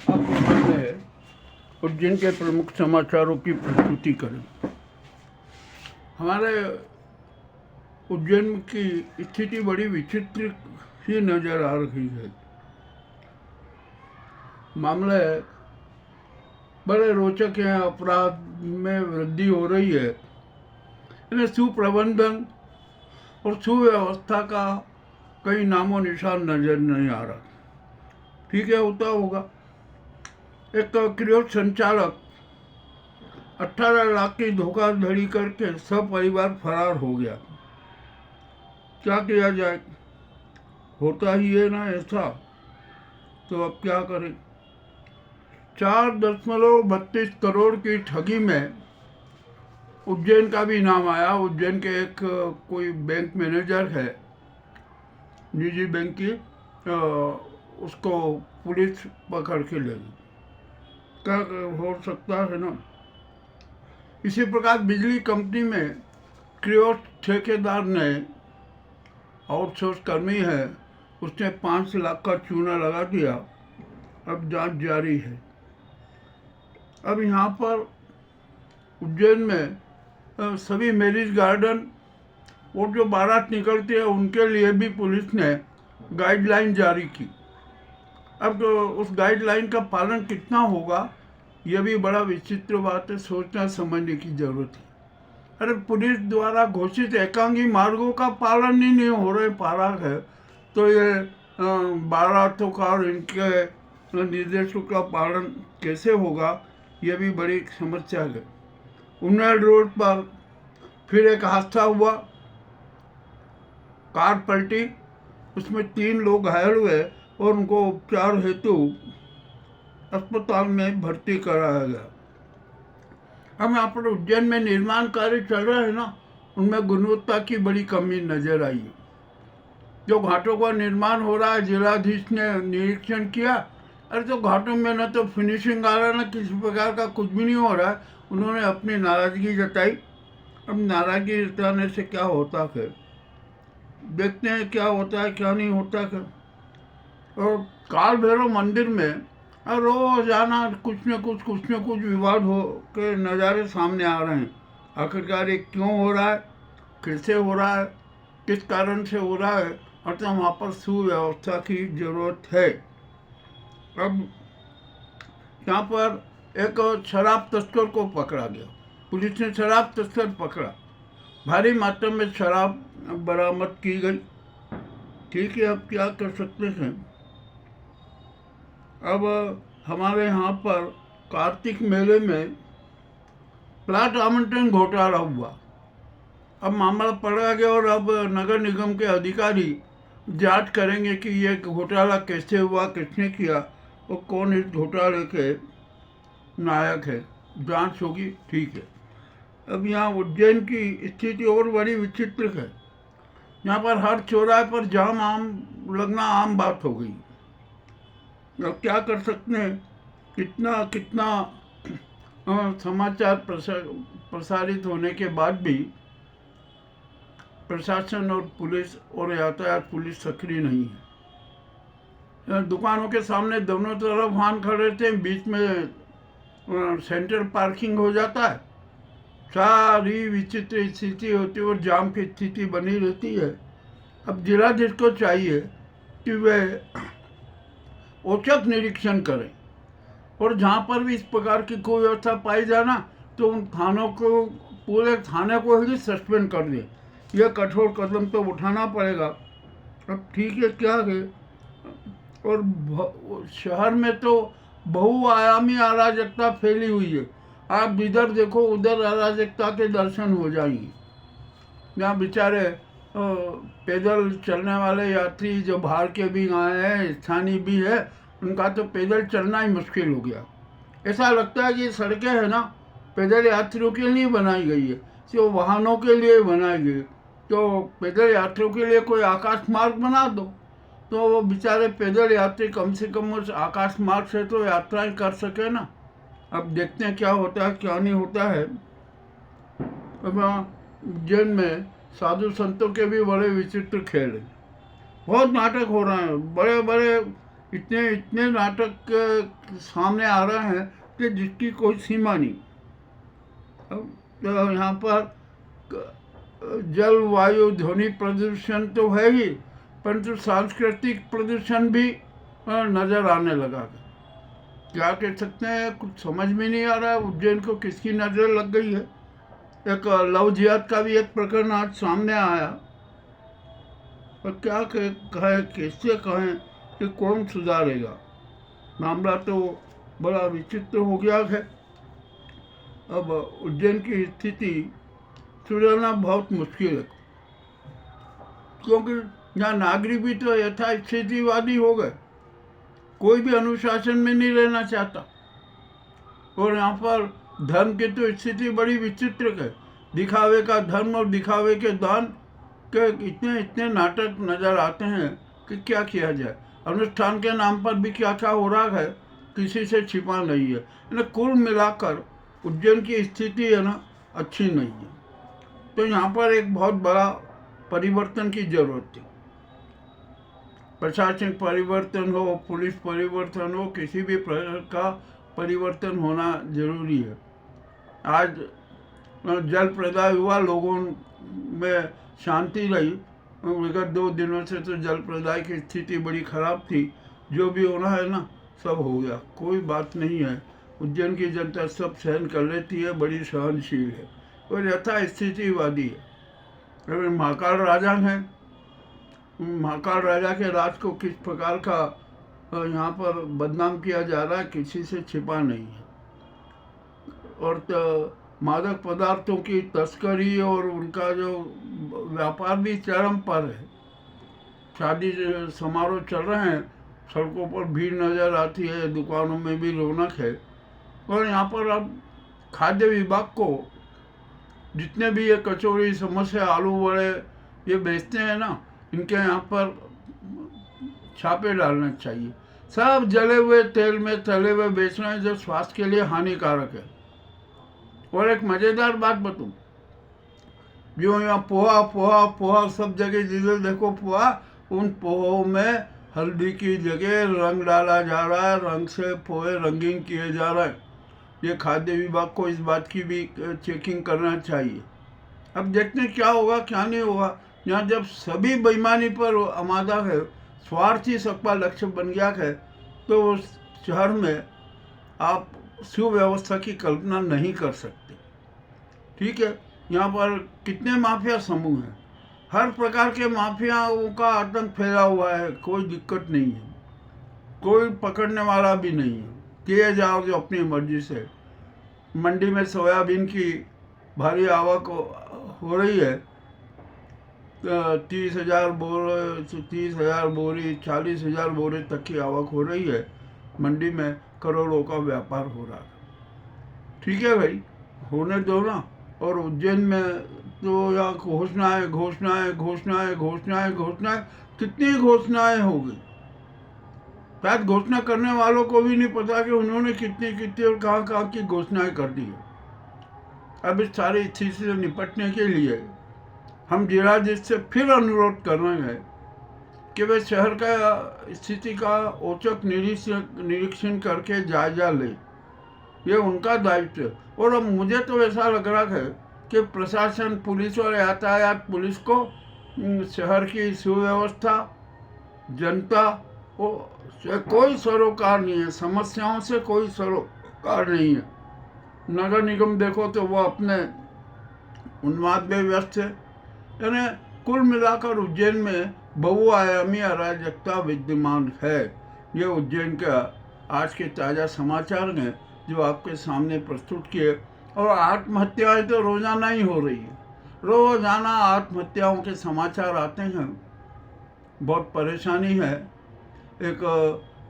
आपको हमने उज्जैन के प्रमुख समाचारों की प्रस्तुति करें। हमारे उज्जैन की स्थिति बड़ी विचित्र सी नजर आ रही है। मामले बड़े रोचक हैं, अपराध में वृद्धि हो रही है। इन्हें सुप्रबंधन और सुव्यवस्था का कई नामो निशान नजर नहीं आ रहा। ठीक है, होता होगा। एक कियोस्क संचालक 18 लाख की धोखाधड़ी करके सपरिवार फरार हो गया। क्या किया जाए, होता ही है ना ऐसा, तो अब क्या करें। 4.32 करोड़ की ठगी में उज्जैन का भी नाम आया। उज्जैन के एक कोई बैंक मैनेजर है, निजी बैंक की, उसको पुलिस पकड़ के ले गई। क्या हो सकता है ना। इसी प्रकार बिजली कंपनी में कियोस्क ठेकेदार ने, आउटसोर्स कर्मी है, उसने 5 लाख का चूना लगा दिया। अब जांच जारी है। अब यहाँ पर उज्जैन में सभी मैरिज गार्डन और जो बारात निकलती है उनके लिए भी पुलिस ने गाइडलाइन जारी की। अब तो उस गाइडलाइन का पालन कितना होगा, यह भी बड़ा विचित्र बात है, सोचना समझने की जरूरत है। अरे पुलिस द्वारा घोषित एकांगी मार्गों का पालन ही नहीं हो रहे पारा है, तो ये बारातों का और इनके निर्देशों का पालन कैसे होगा, यह भी बड़ी समस्या है। उन्नाव रोड पर फिर एक हादसा हुआ, कार पलटी, उसमें 3 लोग घायल हुए और उनको उपचार हेतु अस्पताल में भर्ती कराया गया। हम यहाँ पर उज्जैन में निर्माण कार्य चल रहे हैं ना, उनमें गुणवत्ता की बड़ी कमी नजर आई है। जो घाटों का निर्माण हो रहा है, जिलाधीश ने निरीक्षण किया, अरे तो घाटों में न तो फिनिशिंग आ रहा है, न किसी प्रकार का कुछ भी नहीं हो रहा है। उन्होंने अपनी नाराजगी जताई। अब नाराजगी जताने से क्या होता है, देखते हैं क्या होता है क्या नहीं होता है। और काल भैरव मंदिर में रोजाना कुछ न कुछ विवाद हो के नज़ारे सामने आ रहे हैं। आखिरकार ये क्यों हो रहा है, कैसे हो रहा है, किस कारण से हो रहा है, और तो वहाँ पर सुव्यवस्था की जरूरत है। अब यहाँ पर एक शराब तस्कर को पकड़ा गया। पुलिस ने शराब तस्कर पकड़ा, भारी मात्रा में शराब बरामद की गई। ठीक है, अब क्या कर सकते हैं। अब हमारे यहाँ पर कार्तिक मेले में प्लाट आवंटन घोटाला हुआ। अब मामला पकड़ा गया और अब नगर निगम के अधिकारी जांच करेंगे कि ये घोटाला कैसे हुआ, किसने किया और कौन इस घोटाले के नायक है। जांच होगी, ठीक है। अब यहाँ उज्जैन की स्थिति और बड़ी विचित्र है। यहाँ पर हर चौराहे पर जाम लगना आम बात हो गई। अब क्या कर सकते हैं, कितना समाचार प्रसारित होने के बाद भी प्रशासन और पुलिस और यातायात पुलिस सक्रिय नहीं है। दुकानों के सामने दोनों तरफ वाहन खड़े थे, बीच में सेंटर पार्किंग हो जाता है। सारी विचित्र स्थिति होती है और जाम की स्थिति बनी रहती है। अब जिलाधीश को चाहिए कि वे औचक निरीक्षण करें और जहाँ पर भी इस प्रकार की कोई व्यवस्था पाई जाना तो उन थानों को, पूरे थाने को ही सस्पेंड कर दें। यह कठोर कदम तो उठाना पड़ेगा। अब ठीक है, क्या है। और शहर में तो बहुआयामी अराजकता फैली हुई है। आप जिधर देखो उधर अराजकता के दर्शन हो जाएंगे। यहाँ बेचारे पैदल चलने वाले यात्री जो बाहर के भी आए हैं, स्थानीय भी है, उनका तो पैदल चलना ही मुश्किल हो गया। ऐसा लगता है कि सड़कें है ना पैदल यात्रियों के लिए बनाई गई है, तो वाहनों के लिए बनाई गई। तो पैदल यात्रियों के लिए कोई आकाश मार्ग बना दो, तो वो बेचारे पैदल यात्री कम से कम उस आकाश मार्ग से तो यात्राएं कर सके ना। अब देखते हैं क्या होता है क्या नहीं होता है। अब उज्जैन में साधु संतों के भी बड़े विचित्र खेल हैं। बहुत नाटक हो रहे हैं, बड़े बड़े इतने इतने नाटक सामने आ रहे हैं कि जिसकी कोई सीमा नहीं। अब तो यहाँ पर जल वायु ध्वनि प्रदूषण तो है ही, परंतु सांस्कृतिक प्रदूषण भी नजर आने लगा। क्या कह सकते हैं, कुछ समझ में नहीं आ रहा है उज्जैन को किसकी नजर लग गई है। एक लव जिहाद का भी एक प्रकरण आज सामने आया, और क्या कहें, कैसे कहें कि कौन सुधारेगा। मामला तो बड़ा विचित्र हो गया है। अब उज्जैन की स्थिति सुधारना बहुत मुश्किल है, क्योंकि यहाँ नागरिक भी तो यथास्थितिवादी हो गए, कोई भी अनुशासन में नहीं रहना चाहता। और यहाँ पर धर्म की तो स्थिति बड़ी विचित्र है, दिखावे का धर्म और दिखावे के दान के इतने इतने नाटक नजर आते हैं कि क्या किया जाए। अनुष्ठान के नाम पर भी क्या क्या हो रहा है, किसी से छिपा नहीं है ना। कुल मिलाकर उज्जैन की स्थिति है ना, अच्छी नहीं है। तो यहाँ पर एक बहुत बड़ा परिवर्तन की जरूरत थी। प्रशासनिक परिवर्तन हो, पुलिस परिवर्तन हो, किसी भी प्रकार का परिवर्तन होना जरूरी है। आज जल प्रदाय हुआ, लोगों में शांति रही। विगत 2 दिनों से तो जल प्रदाय की स्थिति बड़ी खराब थी। जो भी होना है ना, सब हो गया, कोई बात नहीं है। उज्जैन की जनता सब सहन कर लेती है, बड़ी सहनशील है और यथास्थितिवादी है। अगर महाकाल राजा हैं, महाकाल राजा के राज को किस प्रकार का यहाँ पर बदनाम किया जा रहा है, किसी से छिपा नहीं है। और तो मादक पदार्थों की तस्करी और उनका जो व्यापार भी चरम पर है। शादी समारोह चल रहे हैं, सड़कों पर भीड़ नज़र आती है, दुकानों में भी रौनक है। और यहाँ पर अब खाद्य विभाग को जितने भी ये कचौड़ी, समोसे, आलू वड़े ये बेचते हैं ना, इनके यहाँ पर छापे डालना चाहिए। सब जले हुए तेल में तले हुए बेच रहे हैं, जो स्वास्थ्य के लिए हानिकारक है। और एक मज़ेदार बात बताऊं, जो यहाँ पोहा पोहा पोहा सब जगह जिधर देखो पोहा, उन पोहों में हल्दी की जगह रंग डाला जा रहा है, रंग से पोहे रंगीन किए जा रहे हैं। ये खाद्य विभाग को इस बात की भी चेकिंग करना चाहिए। अब देखते हैं क्या होगा क्या नहीं होगा। यहाँ जब सभी बेईमानी पर आमादा है, स्वार्थी सबका लक्ष्य बन गया है, तो उस शहर में आप सुव्यवस्था की कल्पना नहीं कर सकते। ठीक है, यहाँ पर कितने माफिया समूह हैं, हर प्रकार के माफियाओं का आतंक फैला हुआ है। कोई दिक्कत नहीं है, कोई पकड़ने वाला भी नहीं है, किए जाओगे अपनी मर्जी से। मंडी में सोयाबीन की भारी आवक हो रही है, 30,000 बोरी 40,000 बोरे तक की आवक हो रही है। मंडी में करोड़ों का व्यापार हो रहा है। ठीक है भाई, होने दो ना। और उज्जैन में तो यहाँ घोषणाएं घोषणाएं घोषणाएं घोषणाएं घोषणाएं, कितनी घोषणाएं हो गई। शायद घोषणा करने वालों को भी नहीं पता कि उन्होंने कितनी कितनी और कहाँ कहाँ की घोषणाएं कर दी है। अब इस सारी स्थिति से निपटने के लिए हम जिलाधीश से फिर अनुरोध कर रहे हैं कि वे शहर का स्थिति का औचक निरीक्षण करके जायजा ले। ये उनका दायित्व है। और अब मुझे तो ऐसा लग रहा है कि प्रशासन, पुलिस और यातायात पुलिस को शहर की सुव्यवस्था, जनता से कोई सरोकार नहीं है, समस्याओं से कोई सरोकार नहीं है। नगर निगम देखो तो वो अपने उन्माद में व्यस्त है। यानी कुल मिलाकर उज्जैन में बहुआयामी अराजकता विद्यमान है। ये उज्जैन का आज के ताज़ा समाचार हैं जो आपके सामने प्रस्तुत किए। और आत्महत्याएं तो रोजाना ही हो रही है, रोजाना आत्महत्याओं के समाचार आते हैं। बहुत परेशानी है। एक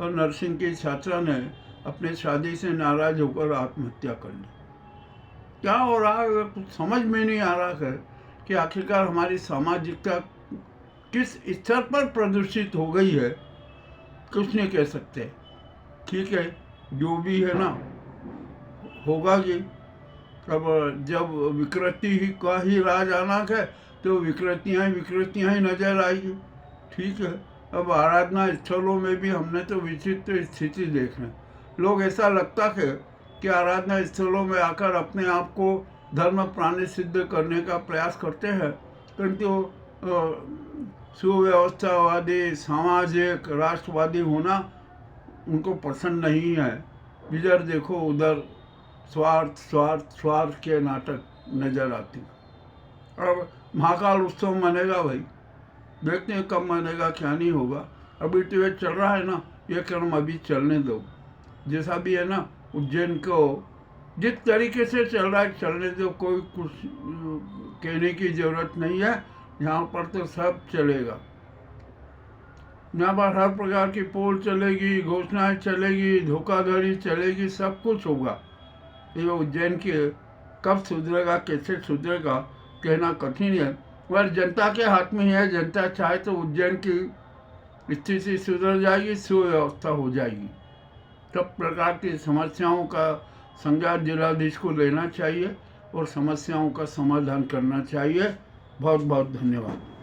नर्सिंग की छात्रा ने अपने शादी से नाराज होकर आत्महत्या कर ली। क्या हो रहा है कुछ समझ में नहीं आ रहा है कि आखिरकार हमारी सामाजिकता किस स्तर पर प्रदूषित हो गई है, कुछ नहीं कह सकते। ठीक है, जो भी है ना होगा ये। अब जब विकृति ही का ही राज आना है तो विकृतियाँ ही नजर आएगी। ठीक है। अब आराधना स्थलों में भी हमने तो विचित्र स्थिति देख रहे। लोग ऐसा लगता है कि आराधना स्थलों में आकर अपने आप को धर्म प्राणी सिद्ध करने का प्रयास करते हैं, परंतु सुव्यवस्थावादी, सामाजिक, राष्ट्रवादी होना उनको पसंद नहीं है। इधर देखो उधर स्वार्थ स्वार्थ स्वार्थ के नाटक नजर आते। अब महाकाल उत्सव मनेगा भाई, देखते हैं कब मनेगा, क्या नहीं होगा। अभी टीवी चल रहा है ना, ये क्रम अभी चलने दो। जैसा भी है ना, उज्जैन को जिस तरीके से चल रहा है चलने दो, कोई कुछ कहने की जरूरत नहीं है। यहाँ पर तो सब चलेगा, यहाँ पर हर प्रकार की पोल चलेगी, घोषणाएं चलेगी, धोखाधड़ी चलेगी, सब कुछ होगा। ये उज्जैन के कब सुधरेगा, कैसे सुधरेगा, कहना कठिन है, पर जनता के हाथ में है। जनता चाहे तो उज्जैन की स्थिति सुधर जाएगी, सुव्यवस्था हो जाएगी। सब प्रकार की समस्याओं का संज्ञान जिलाधीश को लेना चाहिए और समस्याओं का समाधान करना चाहिए। बहुत बहुत धन्यवाद।